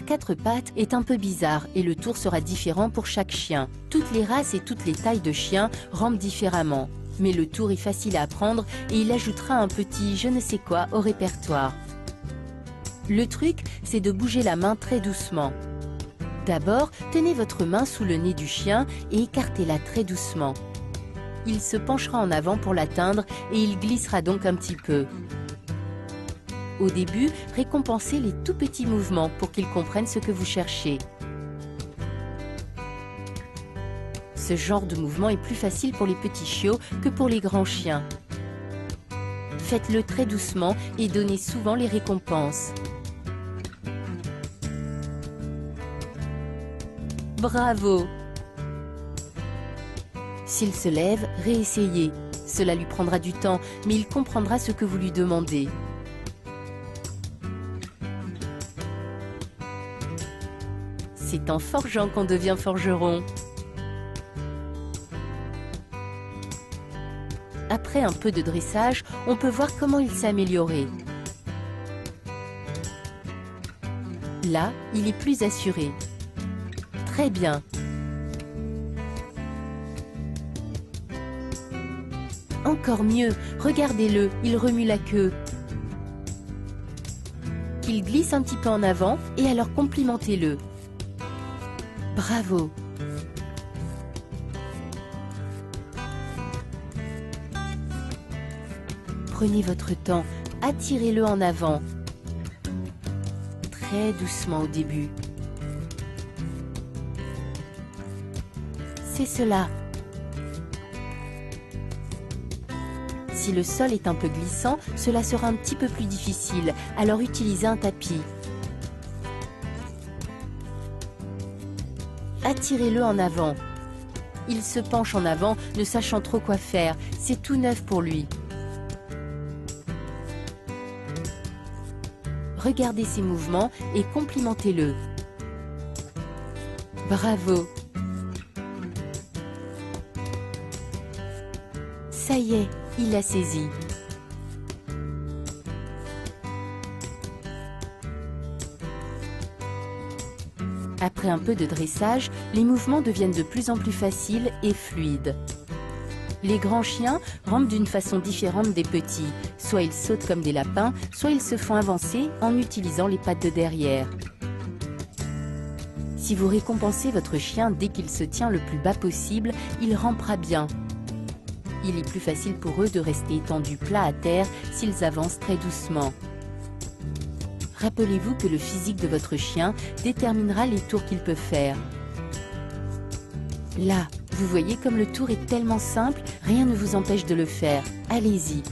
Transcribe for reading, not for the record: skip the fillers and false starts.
4 pattes est un peu bizarre et le tour sera différent pour chaque chien. Toutes les races et toutes les tailles de chiens rampent différemment. Mais le tour est facile à apprendre et il ajoutera un petit je ne sais quoi au répertoire. Le truc, c'est de bouger la main très doucement. D'abord, tenez votre main sous le nez du chien et écartez-la très doucement. Il se penchera en avant pour l'atteindre et il glissera donc un petit peu. Au début, récompensez les tout petits mouvements pour qu'il comprenne ce que vous cherchez. Ce genre de mouvement est plus facile pour les petits chiots que pour les grands chiens. Faites-le très doucement et donnez souvent les récompenses. Bravo! S'il se lève, réessayez. Cela lui prendra du temps, mais il comprendra ce que vous lui demandez. C'est en forgeant qu'on devient forgeron. Après un peu de dressage, on peut voir comment il s'est amélioré. Là, il est plus assuré. Très bien. Encore mieux, regardez-le, il remue la queue. Qu'il glisse un petit peu en avant et alors complimentez-le. Bravo! Prenez votre temps, attirez-le en avant. Très doucement au début. C'est cela. Si le sol est un peu glissant, cela sera un petit peu plus difficile, alors utilisez un tapis. Attirez-le en avant. Il se penche en avant, ne sachant trop quoi faire. C'est tout neuf pour lui. Regardez ses mouvements et complimentez-le. Bravo! Ça y est, il a saisi. Après un peu de dressage, les mouvements deviennent de plus en plus faciles et fluides. Les grands chiens rampent d'une façon différente des petits. Soit ils sautent comme des lapins, soit ils se font avancer en utilisant les pattes de derrière. Si vous récompensez votre chien dès qu'il se tient le plus bas possible, il rampera bien. Il est plus facile pour eux de rester étendus plat à terre s'ils avancent très doucement. Rappelez-vous que le physique de votre chien déterminera les tours qu'il peut faire. Là, vous voyez comme le tour est tellement simple, rien ne vous empêche de le faire. Allez-y!